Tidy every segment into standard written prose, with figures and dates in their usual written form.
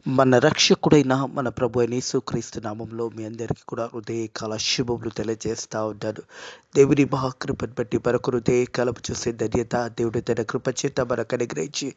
మన రక్షకుడైన మన ప్రభు అయిన యేసుక్రీస్తు నామంలో మీ అందరికీ కూడా హృదయకాల శుభములు తెలియజేస్తా ఉన్నాను. దేవుని మహాకృపను బట్టి మరొక హృదయకాలపు చూసే ధన్యత దేవుడి తన కృప చేత మనకు అనుగ్రహించి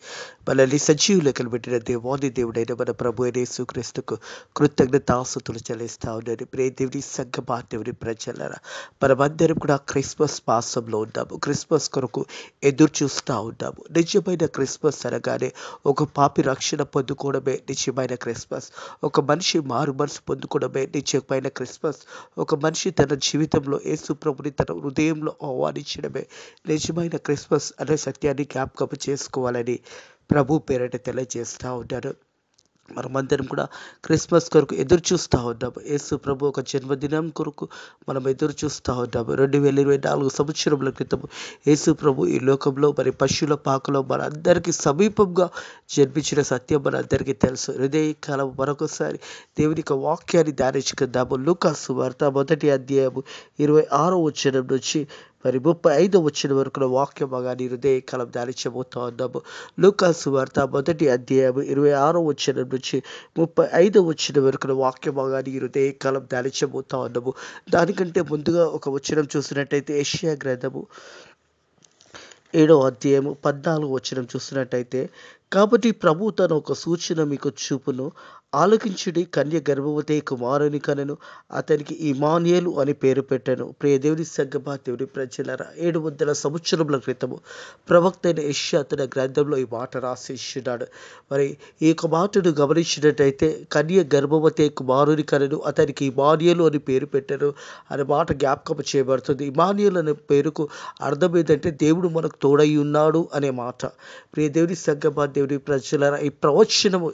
మనల్ని సజీవులకు పెట్టిన దేవాది దేవుడైన మన ప్రభు అయిన యేసుక్రీస్తుకు కృతజ్ఞతాస్తుతులు చెల్లిస్తా ఉన్నాను. ప్రియ దేవుని సంఘమా, దేవుని ప్రజలారా, మనమందరం కూడా క్రిస్మస్ మాసంలో ఉన్నాము. క్రిస్మస్ కొరకు ఎదురు చూస్తూ ఉన్నాము. నిజమైన క్రిస్మస్ అనగానే ఒక పాపి రక్షణ పొందుకోవడమే నిజమైన క్రిస్మస్. ఒక మనిషి మారు మనసు పొందుకోవడమే నిజమైన క్రిస్మస్. ఒక మనిషి తన జీవితంలో యేసు ప్రభుని తన హృదయంలో ఆహ్వానించడమే నిజమైన క్రిస్మస్ అనే సత్యాన్ని జ్ఞాపకం చేసుకోవాలని ప్రభు పేరిట తెలియజేస్తూ ఉంటారు. మనమందరం కూడా క్రిస్మస్ కొరకు ఎదురు చూస్తూ ఉన్నాము. యేసు ప్రభు ఒక జన్మదినం కొరకు మనం ఎదురు చూస్తూ ఉన్నాము. 2024 సంవత్సరముల క్రితం యేసు ప్రభు ఈ లోకంలో మరి పశువుల పాకలో మన అందరికీ సమీపంగా జన్మించిన సత్యం మన అందరికీ తెలుసు. హృదయకాలం మరొకసారి దేవుని యొక్క వాక్యాన్ని ధ్యానించుకుందాము. లూకాసు సువార్త 1వ అధ్యాయము 26వ వచనం నుంచి మరి 35వ వచనం వరకు వాక్యం భాగాన్ని హృదయకాలం ధ్యానించబోతా ఉన్నాము. లూకాసు సువార్త 1వ అధ్యాయము 26వ వచనం నుంచి 35వ వచనం వరకు వాక్య భాగాన్ని హృదయకాలం ధ్యానించబోతా ఉన్నాము. దానికంటే ముందుగా ఒక వచనం చూసినట్టయితే యెషయా గ్రంథము 7వ అధ్యాయము 14వ వచనం చూసినట్టయితే, కాబట్టి ప్రభు తన ఒక సూచన మీకు చూపును, ఆలకించుడి, కన్య గర్భవతి కుమారుని కనెను, అతనికి ఇమానుయేలు అని పేరు పెట్టెను. ప్రియ దేవుని సంగమా, దేవుని ప్రజలారా, 700 సంవత్సరముల క్రితము ప్రవక్త అయిన యెషయా తన గ్రంథంలో ఈ మాట రాసిస్తున్నాడు. మరి ఈ యొక్క మాటను గమనించినట్టయితే, కన్య గర్భవతి కుమారుని కనెను, అతనికి ఇమానుయేలు అని పేరు పెట్టెను అనే మాట జ్ఞాపకం చేయబడుతుంది. ఇమానుయేలు అనే పేరుకు అర్థం ఏంటంటే దేవుడు మనకు తోడై ఉన్నాడు అనే మాట. ప్రియ దేవుని సంగమా, దేవుని ప్రజలారా, ఈ ప్రవచనము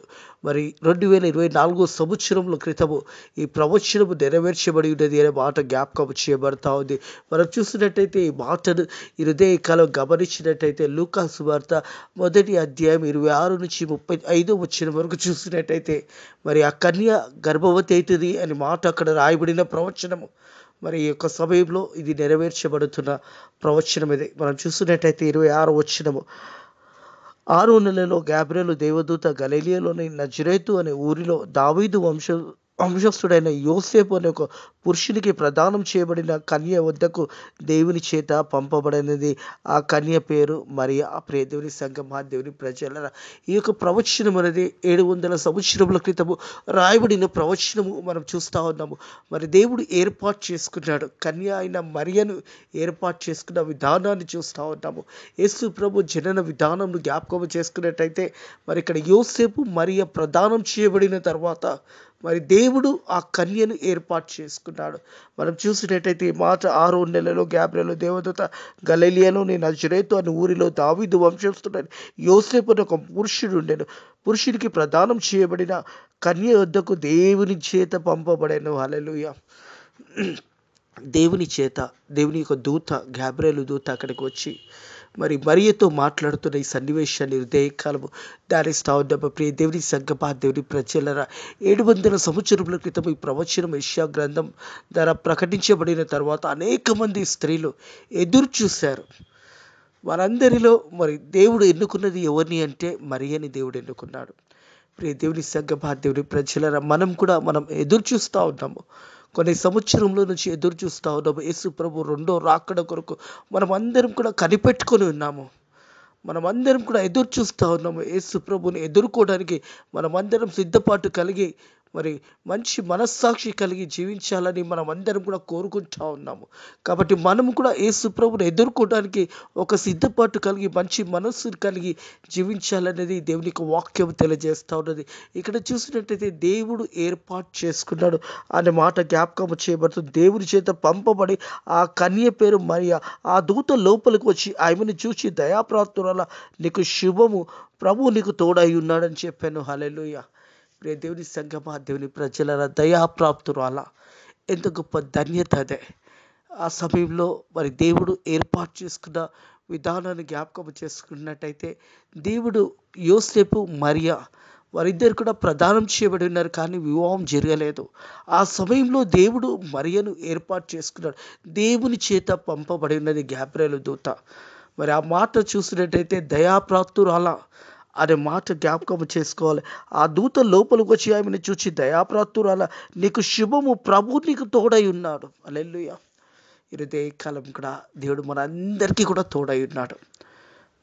మరి 2024 సంవత్సరముల క్రితము ఈ ప్రవచనము నెరవేర్చబడి ఉన్నది అనే మాట జ్ఞాపకం చేయబడతా ఉంది. మనం చూసినట్టయితే ఈ మాటను ఈ హృదయకాలం గమనించినట్టయితే లూకాసు సువార్త 1వ అధ్యాయం 26 నుంచి 35వ వచనం వరకు చూసినట్టయితే మరి ఆ కన్య గర్భవతి అవుతుంది అని మాట అక్కడ రాయబడిన ప్రవచనము. మరి ఈ యొక్క సమయంలో ఇది నెరవేర్చబడుతున్న ప్రవచనం ఇది. మనం చూసినట్టయితే 26వ వచనము, 6వ నెలలో గాబ్రియేలు దేవదూత గలిలయలోని నజరేతు అనే ఊరిలో దావీదు వంశస్థుడైన యోసేపు అనే ఒక పురుషునికి ప్రదానం చేయబడిన కన్య వద్దకు దేవుని చేత పంపబడినది. ఆ కన్య పేరు మరియా. ప్రియ దేవుని సంగమా, దేవుని ప్రజలారా, ఈ యొక్క ప్రవచనం అనేది 700 సంవత్సరముల క్రితము రాయబడిన ప్రవచనము మనం చూస్తూ ఉన్నాము. మరి దేవుడు ఏర్పాటు చేసుకున్నాడు, కన్య అయిన మరియను ఏర్పాటు చేసుకున్న విధానాన్ని చూస్తూ ఉన్నాము. యేసు ప్రభు జనన విధానం జ్ఞాపకం చేసుకున్నట్టయితే మరి ఇక్కడ యోసేపు మరియ ప్రదానం చేయబడిన తర్వాత మరి దేవుడు ఆ కన్యను ఏర్పాటు చేసుకున్నాడు. మనం చూసినట్టయితే ఈ మాట 6వ నెలలో గాబ్రియేలు దేవదూత గలిలయలోని నజరేతు అనే ఊరిలో దావీదు వంశస్థుడైన యోసేపు అనే ఒక పురుషుడు ఉండెను. పురుషుడికి ప్రదానం చేయబడిన కన్య వద్దకు దేవుని చేత పంపబడెను. హల్లెలూయా. దేవుని చేత, దేవుని యొక్క దూత, గాబ్రియేలు దూత అక్కడికి వచ్చి మరి మరియతో మాట్లాడుతున్న ఈ సన్నివేశాన్ని హృదయకాలము ధ్యానిస్తూ ఉన్నాము. ప్రియ దేవుని సంగమా, దేవుని ప్రజలారా, 700 సంవత్సరముల క్రితం ఈ ప్రవచనం యెషయా గ్రంథం ద్వారా ప్రకటించబడిన తర్వాత అనేక మంది స్త్రీలు ఎదురు చూశారు. వారందరిలో మరి దేవుడు ఎన్నుకున్నది ఎవరిని అంటే మరియని దేవుడు ఎన్నుకున్నాడు. ప్రియ దేవుని సంగమా, దేవుని ప్రజలారా, మనం ఎదురు చూస్తూ ఉన్నాము. కొన్ని సంవత్సరంలో నుంచి ఎదురు చూస్తూ ఉన్నాము. యేసు ప్రభు రెండో రాకడ కొరకు మనం అందరం కూడా కనిపెట్టుకొని ఉన్నాము. మనమందరం కూడా ఎదురు చూస్తూ ఉన్నాము. యేసు ప్రభుని ఎదుర్కోవడానికి మనమందరం సిద్ధపాటు కలిగి మరి మంచి మనస్సాక్షి కలిగి జీవించాలని మనం అందరం కూడా కోరుకుంటా ఉన్నాము. కాబట్టి మనము కూడా యేసు ప్రభుని ఎదుర్కోవడానికి ఒక సిద్ధపాటు కలిగి మంచి మనస్సు కలిగి జీవించాలనేది దేవుని యొక్క వాక్యం తెలియజేస్తూ ఉన్నది. ఇక్కడ చూసినట్టయితే దేవుడు ఏర్పాటు చేసుకున్నాడు అనే మాట జ్ఞాపకం చేయబడుతుంది. దేవుని చేత పంపబడి ఆ కన్య పేరు మరియా. ఆ దూత లోపలికి వచ్చి ఆమెను చూసి, దయాప్రాప్తురాలా, నీకు శుభము, ప్రభువు నీకు తోడై ఉన్నాడని చెప్పాను. హల్లెలూయా. ప్రియ దేవుని సంగమా, దేవుని ప్రజలారా, దయాప్రాప్తురాలా, ఎంత గొప్ప ధన్యత అదే. ఆ సమయంలో మరి దేవుడు ఏర్పాటు చేసుకున్న విధానాన్ని జ్ఞాపకం చేసుకున్నట్టయితే దేవుడు యోసేపు మరియా వారిద్దరు కూడా ప్రదానం చేయబడి ఉన్నారు, కానీ వివాహం జరగలేదు. ఆ సమయంలో దేవుడు మరియను ఏర్పాటు చేసుకున్నాడు. దేవుని చేత పంపబడి ఉన్నది గాబ్రియేలు దూత. మరి ఆ మాట చూసినట్టయితే దయాప్రాప్తురాలా, అనే మాట జ్ఞాపకం చేసుకోవాలి. ఆ దూత లోపలికి వచ్చి ఆమెను చూచి, దయాప్రాప్తురాల, నీకు శుభము, ప్రభు నీకు తోడై ఉన్నాడు. హల్లెలూయా. ఇదే కాలం కూడా దేవుడు మనందరికీ కూడా తోడై ఉన్నాడు.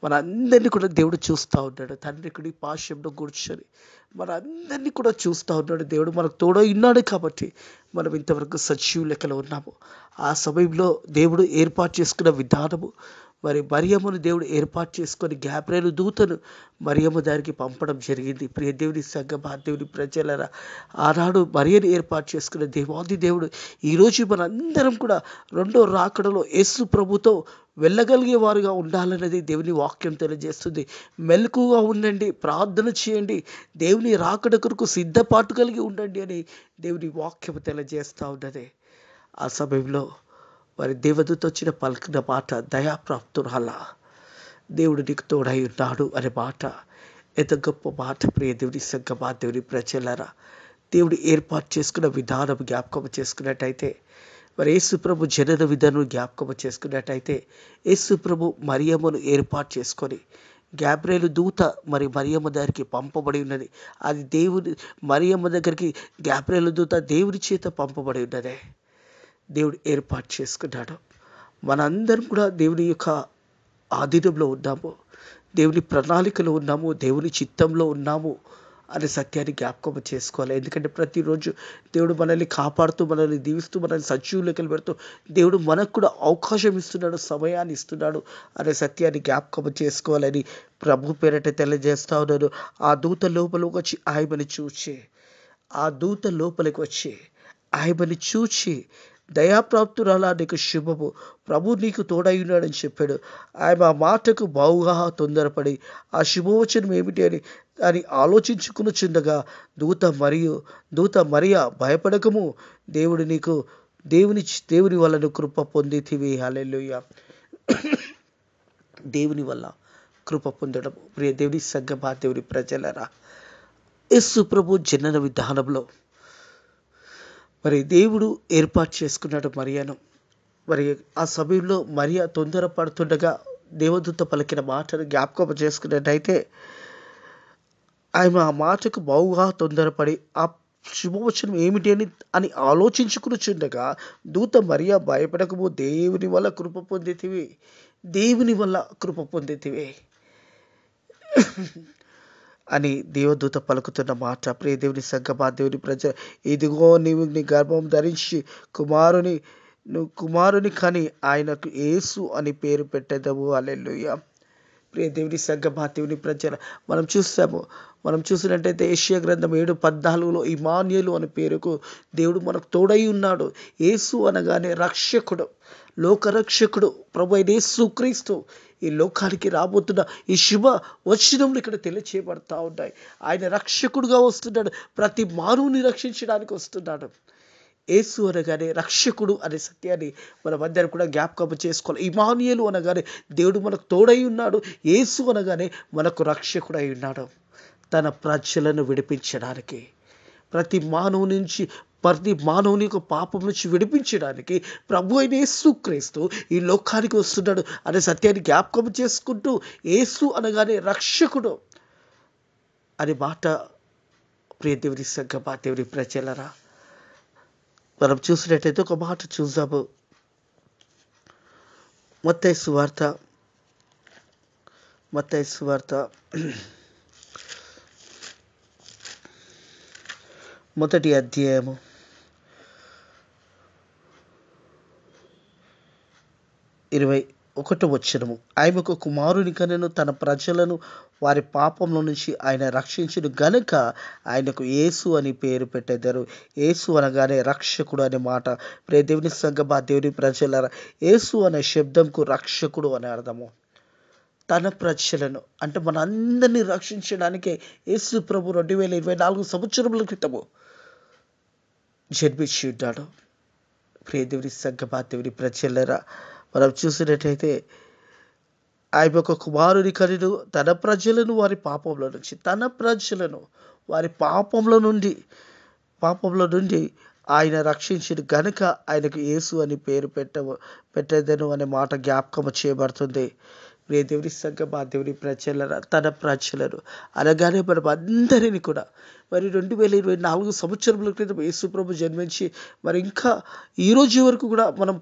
మనందరినీ కూడా దేవుడు చూస్తూ ఉన్నాడు. తండ్రి కుడి పార్శ్వంలో కూర్చొని మనందరినీ కూడా చూస్తూ ఉన్నాడు. దేవుడు మనకు తోడై ఉన్నాడు కాబట్టి మనం ఇంతవరకు సజీవ లెక్కలో ఉన్నాము. ఆ సమయంలో దేవుడు ఏర్పాటు చేసుకున్న విధానము, మరి మరియమ్మను దేవుడు ఏర్పాటు చేసుకొని గాబ్రియేలు దూతను మరియమ్మ దానికి పంపడం జరిగింది. ప్రియ దేవుని సంగమా, దేవుని ప్రజలరా, ఆనాడు మరియను ఏర్పాటు చేసుకున్న దేవాది దేవుడు ఈరోజు మనందరం కూడా రెండో రాకడలో యేసు ప్రభుతో వెళ్ళగలిగే వారుగా ఉండాలన్నది దేవుని వాక్యం తెలియజేస్తుంది. మెలకుగా ఉండండి, ప్రార్థన చేయండి, దేవుని రాకడ కొరకు సిద్ధపాటు కలిగి ఉండండి అని దేవుని వాక్యం తెలియజేస్తూ ఉన్నది. ఆ సమయంలో వారి దేవదూత వచ్చిన పలికిన మాట, దయాప్రాప్తురాల, దేవుడు నీకు తోడై ఉన్నాడు అనే మాట. ఎంత గొప్ప మాట ప్రియ దేవుని సంగమా, దేవుని ప్రజలరా. దేవుడు ఏర్పాటు చేసుకున్న విధానం జ్ఞాపకం చేసుకున్నట్టయితే, మరి యేసు ప్రభు జనన విధానం జ్ఞాపకం చేసుకున్నట్టయితే, యేసు ప్రభు మరియమ్మను ఏర్పాటు చేసుకొని గాబ్రియేలు దూత మరి మరియమ్మ దగ్గరికి పంపబడి ఉన్నది. అది దేవుని మరియమ్మ దగ్గరికి గాబ్రియేలు దూత దేవుని చేత పంపబడి ఉన్నదే. దేవుడు ఏర్పాటు చేసుకున్నాడు. మనందరం కూడా దేవుని యొక్క ఆధీనంలో ఉన్నాము, దేవుని ప్రణాళికలో ఉన్నాము, దేవుని చిత్తంలో ఉన్నాము అనే సత్యాన్ని జ్ఞాపకం చేసుకోవాలి. ఎందుకంటే ప్రతిరోజు దేవుడు మనల్ని కాపాడుతూ, మనల్ని దీవిస్తూ, మనల్ని సజీవ లెక్కలు పెడుతూ దేవుడు మనకు కూడా అవకాశం ఇస్తున్నాడు, సమయాన్ని ఇస్తున్నాడు అనే సత్యాన్ని జ్ఞాపకం చేసుకోవాలని ప్రభు పేరట తెలియజేస్తా ఉన్నాను. ఆ దూత లోపలికి వచ్చి ఆయమని చూచి, ఆ దూత లోపలికి వచ్చి ఆయమని చూచి, దయాప్రాప్తురాలా, నీకు శుభము, ప్రభు నీకు తోడై ఉన్నాడని చెప్పాడు. ఆయన ఆ మాటకు బావుగా తొందరపడి ఆ శుభవచనం ఏమిటి అని ఆలోచించుకునిచుండగా దూత మరియా, భయపడకము, దేవుని వలన కృప పొందితివి. హల్లెలూయా. దేవుని వల్ల కృప పొందడం. ప్రియ దేవుని సంగమా, దేవుని ప్రజలరా, యేసు ప్రభు జనన విధానంలో మరి దేవుడు ఏర్పాటు చేసుకున్నాడు మరియను. మరి ఆ సమయంలో మరియ తొందరపడుతుండగా దేవదూత పలికిన మాటను జ్ఞాపకం చేసుకున్నట్టయితే, ఆయన ఆ మాటకు బావుగా తొందరపడి ఆ శుభవచనం ఏమిటి అని ఆలోచించుకునిచుండగా దూత మరియ, భయపడకము, దేవుని వల్ల కృప పొందితివి, దేవుని వల్ల కృప పొందితివి అని దేవదూత పలుకుతున్న మాట. ప్రియ దేవుని సంగమా, దేవుని ప్రజ, ఇదిగో నీవు నీ గర్భం ధరించి కుమారుని కని ఆయనకు యేసు అని పేరు పెట్టెదవు. హల్లెలూయా. ప్రియ దేవుని సంగమా, దేవుని ప్రజల, మనం చూసినట్టయితే యెషయా గ్రంథం 7:14 ఇమ్మానుయేలు అనే పేరుకు దేవుడు మనకు తోడై ఉన్నాడు. యేసు అనగానే రక్షకుడు, లోకరక్షకుడు, ప్రభు అయిన యేసుక్రీస్తు ఈ లోకానికి రాబోతున్న ఈ శుభ వచనములు ఇక్కడ తెలియచేయబడతా ఉన్నాయి. ఆయన రక్షకుడుగా వస్తున్నాడు, ప్రతి మానవుని రక్షించడానికి వస్తున్నాడు. యేసు అనగానే రక్షకుడు అనే సత్యాన్ని మనం అందరం కూడా జ్ఞాపకం చేసుకోవాలి. ఇమ్మానుయేలు అనగానే దేవుడు మనకు తోడై ఉన్నాడు, యేసు అనగానే మనకు రక్షకుడు అయి ఉన్నాడు. తన ప్రజలను విడిపించడానికి, ప్రతి మానవుని యొక్క పాపం నుంచి విడిపించడానికి ప్రభు అయిన యేసుక్రీస్తు ఈ లోకానికి వస్తున్నాడు అనే సత్యాన్ని జ్ఞాపకం చేసుకుంటూ, యేసు అనగానే రక్షకుడు అనే మాట. ప్రియ దేవుని సంగమా, దేవుని ప్రజలరా, మనం చూసినట్టయితే ఒక మాట చూద్దాము. మత్తయి సువార్త మొదటి అధ్యాయము 21వ వచనము. ఆయనకు కుమారుని కనెను, తన ప్రజలను వారి పాపంలో నుంచి ఆయన రక్షించును గనుక ఆయనకు యేసు అని పేరు పెట్టెదరు. యేసు అనగానే రక్షకుడు అనే మాట. ప్రియ దేవుని సంగమా, దేవుని ప్రజలరా, యేసు అనే శబ్దంకు రక్షకుడు అనే అర్థము. తన ప్రజలను అంటే మన అందరినీ రక్షించడానికే యేసు ప్రభు 2024 సంవత్సరముల క్రితము జన్మించి ఉన్నాడు. ప్రియ దేవుని సంగమా, దేవుని ప్రజలరా, మనం చూసినట్టయితే ఆయన ఒక కుమారుని కనెను, తన ప్రజలను వారి పాపంలో నుండి ఆయన రక్షించిన గనుక ఆయనకు యేసు అని పేరు పెట్టెదను అనే మాట జ్ఞాపకం చేయబడుతుంది. ప్రియ దేవుని సంఘం, మా దేవుని ప్రజలను, తన ప్రజలను అనగానే మనం అందరినీ కూడా మరి 2024 సంవత్సరముల క్రితం యేసు ప్రభు జన్మించి మరి ఇంకా ఈ రోజు వరకు కూడా మనం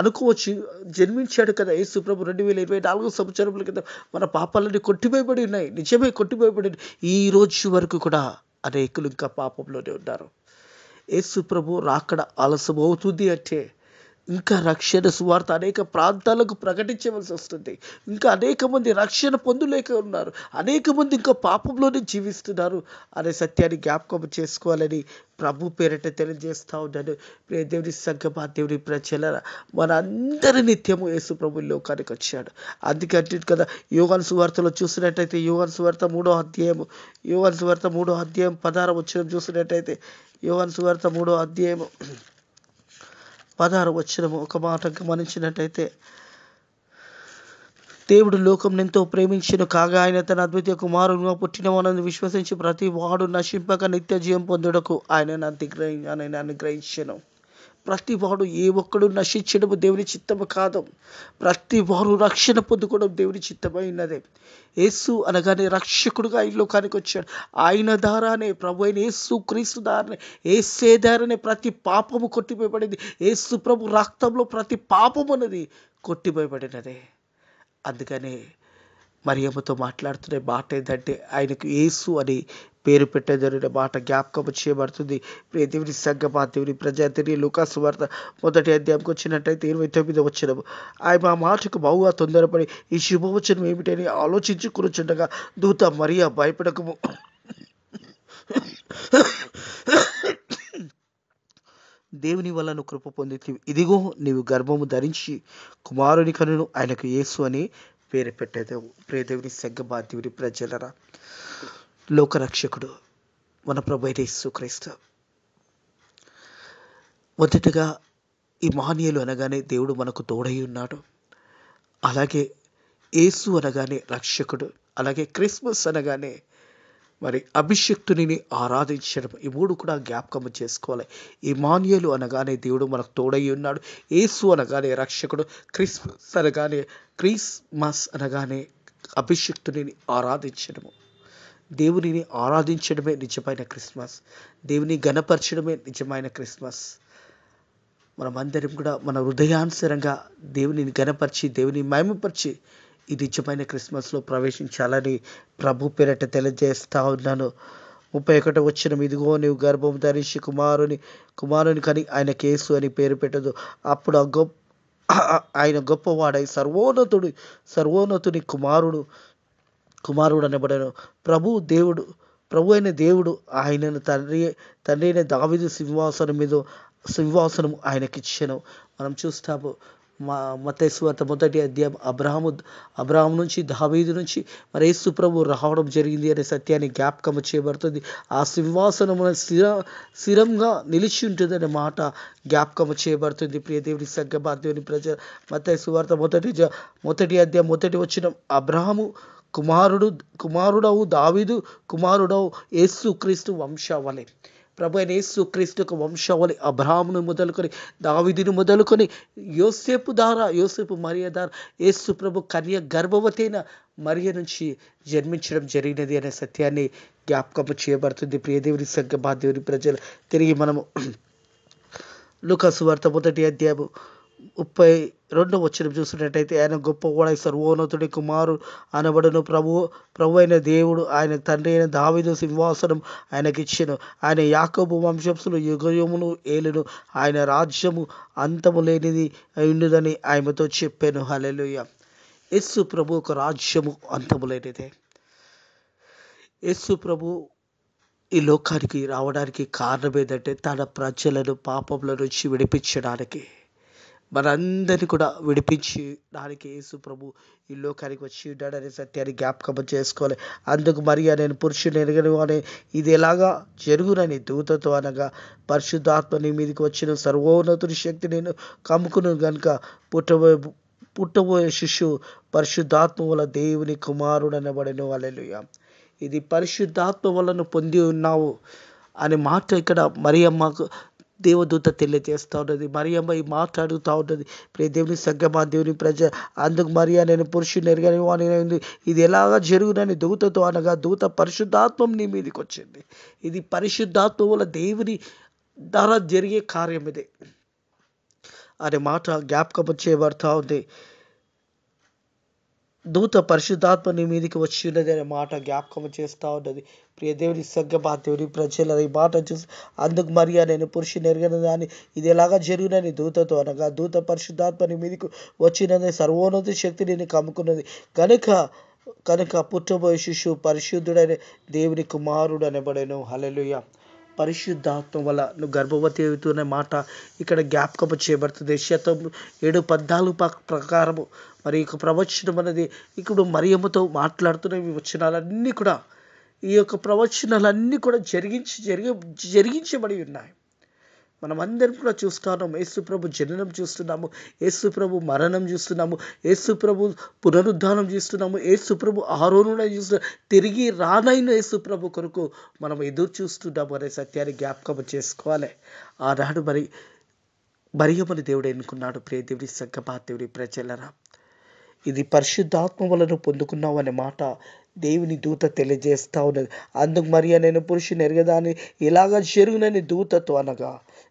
అనుకోవచ్చు, జన్మించాడు కదా యేసు ప్రభు. 2024 సంవత్సరముల క్రితం మన పాపాలన్నీ కొట్టివేయబడి ఉన్నాయి. నిజమే, కొట్టివేయబడి ఈ రోజు వరకు కూడా అనేకులు ఇంకా పాపంలోనే ఉన్నారు. యేసు ప్రభు రాకడ ఆలస్యం అవుతుంది అంటే ఇంకా రక్షణ సువార్త అనేక ప్రాంతాలకు ప్రకటించవలసి వస్తుంది. ఇంకా అనేక మంది రక్షణ పొందులేక ఉన్నారు. అనేక మంది ఇంకా పాపంలోనే జీవిస్తున్నారు అనే సత్యాన్ని జ్ఞాపకం చేసుకోవాలని ప్రభు పేరిట తెలియజేస్తా ఉన్నాను. ప్రియ దేవుని సంఘమా, దేవుని ప్రజల మన అందరి నిత్యము యేసు ప్రభు లోకానికి వచ్చాడు. అందుకంటే కదా యోహాను సువార్తలో చూసినట్టయితే, యోహాను సువార్త 3వ అధ్యాయము 16వ వచనం చూసినట్టయితే, యోహాను సువార్త 3వ అధ్యాయము 16వ వచనము ఒక మాట గమనించినట్టయితే, దేవుడు లోకం ఎంతో ప్రేమించిన కాగా ఆయన తన అద్వితీయ కుమారుడుగా పుట్టినవాడని విశ్వసించి ప్రతి వాడు నశింపక నిత్య జీవం పొందుటకు ఆయన అనుగ్రహించెను. ప్రతి వాడు ఏ ఒక్కడు నశించడము దేవుని చిత్తము కాదు. ప్రతి వారు రక్షణ పొందుకోవడం దేవుని చిత్తమైనదే. యేసు అనగానే రక్షకుడుగా ఈ లోకానికి వచ్చాడు. ఆయన ద్వారానే, ప్రభు అయిన యేసు క్రీస్తు ద్వారానే, యేసే ద్వారానే ప్రతి పాపము కొట్టివేయబడింది. యేసు ప్రభు రక్తంలో ప్రతి పాపము అనేది కొట్టివేయబడినదే. అందుకనే మరియమ్మతో మాట్లాడుతున్న మాట ఏంటంటే, ఆయనకు యేసు అని పేరు పెట్టేదనే మాట జ్ఞాపకం చేయబడుతుంది. ప్రియ దేవుని సంఘమా, దేవుని ప్రజాతిని లూకాసు వార్త 1వ అధ్యాయంకి వచ్చినట్టయితే 29వ వచనము, ఆయన ఆ మాటకు బహుగా తొందరపడి ఈ శుభవచనం ఏమిటని ఆలోచించుకునిచుండగా దూత మరియా భయపడకము, దేవుని వల్ల నువ్వు కృప పొందితివి, ఇదిగో నీవు గర్భము ధరించి కుమారుని కనును, ఆయనకు యేసు అని పేరు పెట్టేదేవు. ప్రియ దేవుని సంఘమా, దేవుని ప్రజలరా, లోకరక్షకుడు మన ప్రభు అయిన యేసుక్రీస్తు. మొదటగా ఇమ్మానుయేలు అనగానే దేవుడు మనకు తోడై ఉన్నాడు. అలాగే యేసు అనగానే రక్షకుడు. అలాగే క్రిస్మస్ అనగానే మరి అభిషక్తుని ఆరాధించడం. ఈ మూడు కూడా జ్ఞాపకం చేసుకోవాలి. ఇమ్మానుయేలు అనగానే దేవుడు మనకు తోడై ఉన్నాడు. యేసు అనగానే రక్షకుడు. క్రిస్మస్ అనగానే అభిషక్తుని ఆరాధించడము. దేవునిని ఆరాధించడమే నిజమైన క్రిస్మస్. దేవుని గణపరచడమే నిజమైన క్రిస్మస్. మనమందరం కూడా మన హృదయానుసారంగా దేవునిని గణపరిచి, దేవుని మహిమపరిచి ఈ నిజమైన క్రిస్మస్లో ప్రవేశించాలని ప్రభు పేరట తెలియజేస్తా ఉన్నాను. 31వ వచనం, ఇదిగో నీవు గర్భం ధరించి కుమారుని కని ఆయనకు యేసు అని పేరు పెట్టదు. అప్పుడు ఆయన గొప్పవాడై సర్వోన్నతుని కుమారుడు అనబడను. ప్రభు అయిన దేవుడు ఆయనను తండ్రి అయిన దావీదు సింహాసనము ఆయనకిచ్చెను. మనం చూస్తాము మత్తయి సువార్త 1వ అధ్యాయం, అబ్రహాము నుంచి, దావీదు నుంచి మరి యేసు ప్రభు రావడం జరిగింది అనే సత్యాన్ని జ్ఞాపకం చేయబడుతుంది. ఆ సింహాసనము స్థిరంగా నిలిచి ఉంటుంది అనే మాట జ్ఞాపకం చేయబడుతుంది. ప్రియ దేవుని సంఘమా, దేవుని ప్రజ, మత్తయి సువార్త 1వ అధ్యాయం 1వ వచనం, అబ్రహాము కుమారుడవు దావీదు కుమారుడవు యేసు క్రీస్తు వంశావళి. ప్రభు అయిన యేసు క్రీస్తు యొక్క వంశావళి అబ్రహామును మొదలుకొని, దావీదును మొదలుకొని, యోసేపు మరియ ద్వారా యేసు ప్రభు కన్య గర్భవతైన మరియ నుంచి జన్మించడం జరిగినది అనే సత్యాన్ని జ్ఞాపకం చేయబడుతుంది. ప్రియ దేవుని సంఘమా, దేవుని ప్రజలు, తిరిగి మనము లూకాసు వార్త 1వ అధ్యాయము 32వ వచనం చూసినట్టయితే, ఆయన గొప్పవాడై సర్వోన్నతుడి కుమారుడు అనబడును. ప్రభు అయిన దేవుడు ఆయన తండ్రి అయిన దావీదు సింహాసనం ఆయనకిచ్చెను. ఆయన యాకోబు వంశస్థులు యుగయుగములు ఏలును. ఆయన రాజ్యము అంతము లేనిది ఉండుదని ఆయనతో చెప్పాను. హల్లెలూయా. యేసు ప్రభు ఒక రాజ్యము అంతము లేనిదే. యేసు ప్రభు ఈ లోకానికి రావడానికి కారణం ఏంటంటే, తన ప్రజలను పాపంలో నుంచి విడిపించడానికి, మనందరినీ కూడా విడిపించడానికి యేసు ప్రభు ఈ లోకానికి వచ్చి ఉన్నాడనే సత్యాన్ని జ్ఞాపకం చేసుకోవాలి. అందుకు మరియా, నేను పురుషుని ఎరగని వాడే, ఇది ఎలాగా జరుగునని దూతతో అనగా, పరిశుద్ధాత్మ నీ మీదకి వచ్చిన సర్వోన్నతుని శక్తి నేను కమ్ముకును గనుక పుట్టబోయే శిశువు పరిశుద్ధాత్మ వల్ల దేవుని కుమారుడు అనబడెను. హల్లెలూయా. ఇది పరిశుద్ధాత్మ వలన పొంది ఉన్నావు అనే మాట ఇక్కడ మరియమ్మకు దేవదూత తెలియజేస్తూ ఉన్నది. మరియమ్మ ఈ మాట అడుగుతూ ఉన్నది. ప్రియ దేవుని సంగమా, దేవుని ప్రజ, అందుకు మరియా నేను పురుషుని ఎరగని వాని ఇది ఎలాగా జరుగునని దూతతో అనగా దూత పరిశుద్ధాత్మం నీ మీదకి వచ్చింది. ఇది పరిశుద్ధాత్మ వల్ల దేవుని ద్వారా జరిగే కార్యం ఇది అనే మాట జ్ఞాపకం చేయబడతా ఉంది. దూత పరిశుద్ధాత్మ నీ మీదకి వచ్చి ఉన్నది అనే మాట జ్ఞాపకం చేస్తూ ఉన్నది. ప్రియ దేవుని సంగమా, దేవుని ప్రజల ఈ మాట చూసి అందుకు మరియా నేను పురుషుని ఎరగని దాన్ని ఇది ఎలాగా జరుగునని దూతతో అనగా దూత పరిశుద్ధాత్మ నీ మీదకి వచ్చినది, సర్వోన్నత శక్తి నేను కమ్ముకున్నది కనుక పుట్టబోయే శిశువు పరిశుద్ధుడైన దేవుని కుమారుడు అనబడెను. హల్లెలూయా. పరిశుద్ధాత్మ వల్ల నువ్వు గర్భవతి అవుతున్న మాట ఇక్కడ జ్ఞాపకం చేయబడుతుంది. 7:14 ప్రకారము మరి ఈ ప్రవచనం అనేది ఇప్పుడు మరియమ్మతో మాట్లాడుతున్న ఈ వచనాలన్నీ కూడా, ఈ యొక్క ప్రవచనాలన్నీ కూడా జరిగించబడి ఉన్నాయి. మనం అందరం కూడా చూస్తున్నాము. యేసు ప్రభు జననం చూస్తున్నాము, యేసు ప్రభు మరణం చూస్తున్నాము, యేసు ప్రభు పునరుద్ధానం చూస్తున్నాము, యేసు ప్రభు ఆరోహణ చూస్తున్నాము, తిరిగి రానైన యేసు ప్రభు కొరకు మనం ఎదురు చూస్తున్నాము అనే సత్యాన్ని జ్ఞాపకం చేసుకోవాలి. ఆనాడు మరియమ్మని దేవుడు ఎన్నుకున్నాడు. ప్రియ దేవుడి సంగమా, దేవుడి ప్రజలరా, ఇది పరిశుద్ధాత్మ వలన పొందుకున్నావు అనే మాట దేవుని దూత తెలియజేస్తా ఉన్నది. అందుకు మరియా నేను పురుషుని ఎరగదాన్ని ఇలాగా జరుగునని దూతతో అనగా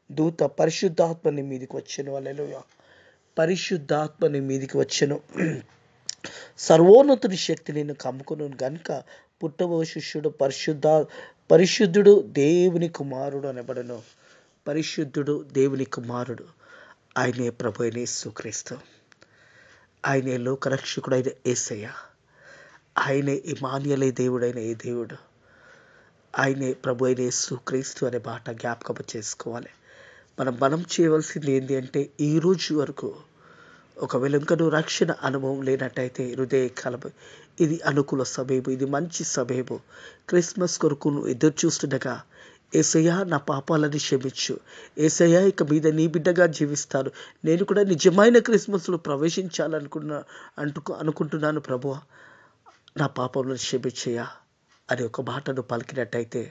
దూత పరిశుద్ధాత్మని మీదికి వచ్చెను. హల్లెలూయా. పరిశుద్ధాత్మని మీదికి వచ్చెను. సర్వోన్నతుని శక్తి నేను కమ్ముకును గనుక పుట్టబో శిష్యుడు పరిశుద్ధుడు దేవుని కుమారుడు అనబడను. పరిశుద్ధుడు దేవుని కుమారుడు ఆయనే ప్రభు అయిన యేసుక్రీస్తు. ఆయనే లోకరక్షకుడైన యేసయ్య. ఆయనే ఇమ్మానుయేలు దేవుడైన ఏ దేవుడు. ఆయనే ప్రభు అయిన యేసుక్రీస్తు అనే మాట జ్ఞాపకం చేసుకోవాలి. మనం చేయవలసింది ఏంటి అంటే, ఈ రోజు వరకు ఒకవేళ ఇంకా నువ్వు రక్షణ అనుభవం లేనట్టయితే హృదయకాలము ఇది అనుకూల సమయము, ఇది మంచి సమయము. క్రిస్మస్ కొరకు నువ్వు ఎదురు చూస్తుండగా యేసయ్యా నా పాపాలని క్షమించు, యేసయ్యా ఇక మీద నీ బిడ్డగా జీవిస్తాను, నేను కూడా నిజమైన క్రిస్మస్లో అనుకుంటున్నాను ప్రభువా, నా పాపంలో క్షమించయ్యా అని ఒక మాటను పలికినట్టయితే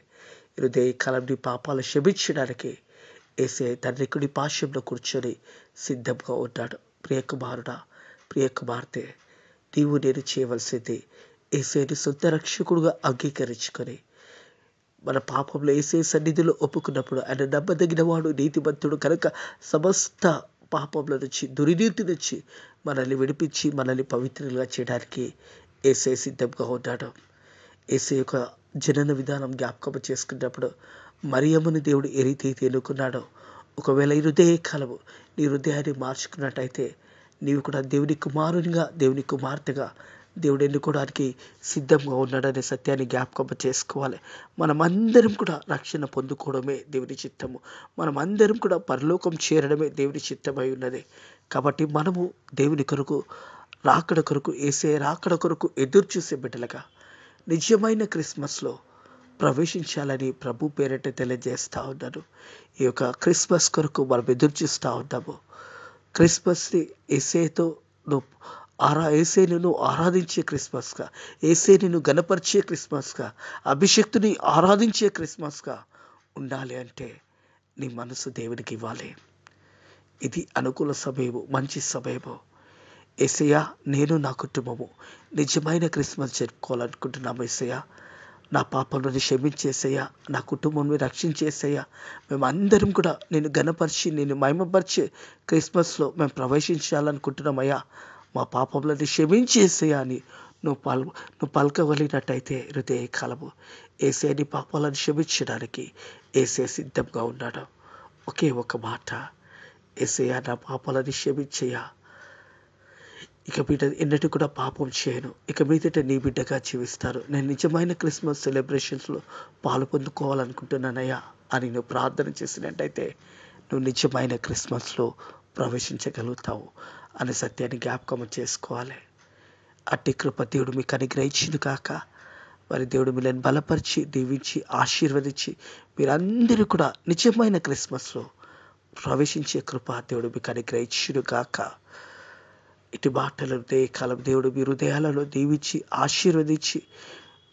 హృదయకాలం నీ పాపాలు క్షమించడానికి యేసయ్య తండ్రి కుడి పార్శ్వంలో కూర్చొని సిద్ధంగా ఉంటాడు. ప్రియ కుమారుడా, ప్రియ కుమార్తె, నీవు నేను చేయవలసింది యేసయ్యని సొంత రక్షకుడుగా అంగీకరించుకొని మన పాపంలో యేసయ్య సన్నిధిలో ఒప్పుకున్నప్పుడు ఆయన నమ్మదగిన వాడు, నీతిమంతుడు కనుక సమస్త పాపంలో నుంచి, దుర్నీతి నుంచి మనల్ని విడిపించి మనల్ని పవిత్రులుగా చేయడానికి యేసయ్య సిద్ధంగా ఉన్నాడు. యేసయ్య యొక్క జనన విధానం జ్ఞాపకం చేసుకున్నప్పుడు మరియమ్మని దేవుడు ఏ రీతి ఎన్నుకున్నాడో, ఒకవేళ ఈ హృదయకాలము నీ హృదయాన్ని మార్చుకున్నట్టయితే నీవు కూడా దేవుని కుమారునిగా, దేవుని కుమార్తెగా దేవుడు ఎన్నుకోవడానికి సిద్ధంగా ఉన్నాడనే సత్యాన్ని జ్ఞాపకం చేసుకోవాలి. మనమందరం కూడా రక్షణ పొందుకోవడమే దేవుని చిత్తము. మనమందరం కూడా పరలోకం చేరడమే దేవుని చిత్తమై ఉన్నది. కాబట్టి మనము దేవుని కొరకు, రాకడ కొరకు, యేసయ్య రాకడ కొరకు ఎదురు చూసే బిడ్డలుగా నిజమైన క్రిస్మస్లో ప్రవేశించాలని ప్రభు పేరిట తెలియజేస్తూ ఉన్నాను. ఈ యొక్క క్రిస్మస్ కొరకు మనం ఎదురు చూస్తూ ఉన్నాము. క్రిస్మస్ని యేసయ్యతో యేసయ్యను ఆరాధించే క్రిస్మస్గా, యేసయ్యను గణపరిచే క్రిస్మస్గా, అభిషక్తుని ఆరాధించే క్రిస్మస్గా ఉండాలి అంటే నీ మనసు దేవునికి ఇవ్వాలి. ఇది అనుకూల సమయము, మంచి సమయము. యేసయ్య నేను నా కుటుంబము నిజమైన క్రిస్మస్ జరుపుకోవాలనుకుంటున్నాము. యేసయ్య నా పాపంలోని క్షమించేసయ్యా, నా కుటుంబాన్ని రక్షించేసయ్యా, మేమందరం కూడా నేను ఘనపరిచి, నేను మహిమపరిచే క్రిస్మస్లో మేము ప్రవేశించాలనుకుంటున్నామయ్యా, మా పాపంలోని క్షమించేసయ్యా అని నువ్వు పలకగలిగినట్టయితే హృదయకాలము యేసయ్య పాపాలను క్షమించడానికి యేసయ్య సిద్ధంగా ఉన్నాడు. ఒకే ఒక మాట, యేసయ్య నా పాపాలను క్షమించయ్యా, ఇక మీద ఎన్నటి కూడా పాపం చేయను, ఇక మీదట నీ బిడ్డగా జీవిస్తాను, నేను నిజమైన క్రిస్మస్ సెలబ్రేషన్స్లో పాలు పొందుకోవాలనుకుంటున్నానయ్యా అని నువ్వు ప్రార్థన చేసినట్టయితే నువ్వు నిజమైన క్రిస్మస్లో ప్రవేశించగలుగుతావు అనే సత్యాన్ని జ్ఞాపకం చేసుకోవాలి. అట్టి కృప దేవుడు మీకు అనుగ్రహించును కాక. మరి దేవుడు మిమ్మల్ని బలపరిచి, దీవించి, ఆశీర్వదించి మీరందరూ కూడా నిజమైన క్రిస్మస్లో ప్రవేశించే కృప దేవుడు మీకు అనుగ్రహించును కాక. ఇటు మాటలు కాలం దేవుడు మీ హృదయాలలో దీవించి, ఆశీర్వదించి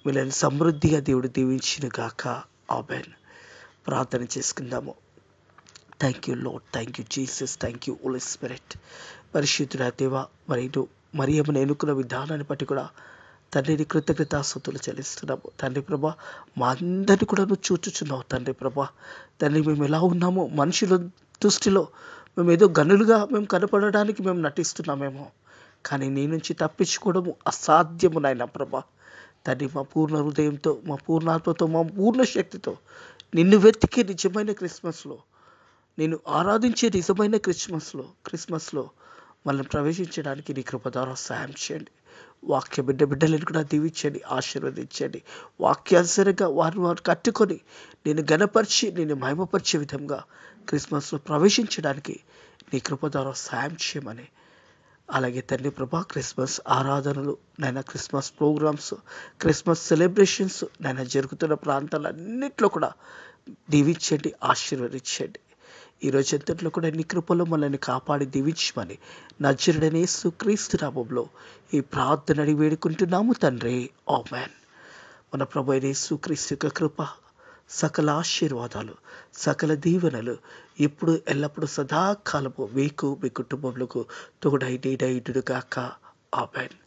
మిమ్మల్ని సమృద్ధిగా దేవుడు దీవించును గాక. ఆమేన్. ప్రార్థన చేసుకుందాము. Thank you Lord, thank you Jesus, thank you Holy Spirit. పరిశుద్ధుడా దేవా, మరియమ్మను ఎన్నుకున్న విధానాన్ని బట్టి కూడా తండ్రిని కృతజ్ఞతాస్తుతులు చెల్లిస్తున్నాము. తండ్రి ప్రభా, మా అందరినీ కూడా నువ్వు చూచుచున్నావు తండ్రి ప్రభా. తండ్రి మేము ఎలా ఉన్నామో మనుషుల దృష్టిలో మేము ఏదో గనులుగా మేము కనపడడానికి మేము నటిస్తున్నామేమో, కానీ నీ నుంచి తప్పించుకోవడము అసాధ్యము నాయన ప్రభా. తండ్రి మా పూర్ణ హృదయంతో, మా పూర్ణాత్మతో, మా పూర్ణ శక్తితో నిన్ను వెతికే నిజమైన క్రిస్మస్లో, నేను ఆరాధించే నిజమైన క్రిస్మస్లో మనల్ని ప్రవేశించడానికి నీ కృప ద్వారా సాయం చేయండి. వాక్య బిడ్డలను కూడా దీవించండి, ఆశీర్వదించండి. వాక్యానుసారంగా వారు కట్టుకొని నేను ఘనపరిచి నేను మహిమపరిచే విధంగా క్రిస్మస్లో ప్రవేశించడానికి నీ కృప ద్వారా సాయం చేయమని, అలాగే తండ్రి ప్రభా క్రిస్మస్ ఆరాధనలు నైనా, క్రిస్మస్ ప్రోగ్రామ్స్, క్రిస్మస్ సెలబ్రేషన్స్ నైనా జరుగుతున్న ప్రాంతాలన్నింటిలో కూడా దీవించండి, ఆశీర్వదించండి. ఈరోజు ఎంతట్లో కూడా నీ కృపలో మనల్ని కాపాడి దీవించమని నజరుడైన యేసుక్రీస్తు నామములో ఈ ప్రార్థన అడిగి వేడుకుంటున్నాము తండ్రి, ఆమేన్. మన ప్రభు అయిన యేసుక్రీస్తు యొక్క కృప, సకల ఆశీర్వాదాలు, సకల దీవెనలు ఇప్పుడు ఎల్లప్పుడూ సదాకాలము మీకు, మీ కుటుంబములకు తోడై నీడై ఉండును గాక. ఆమేన్.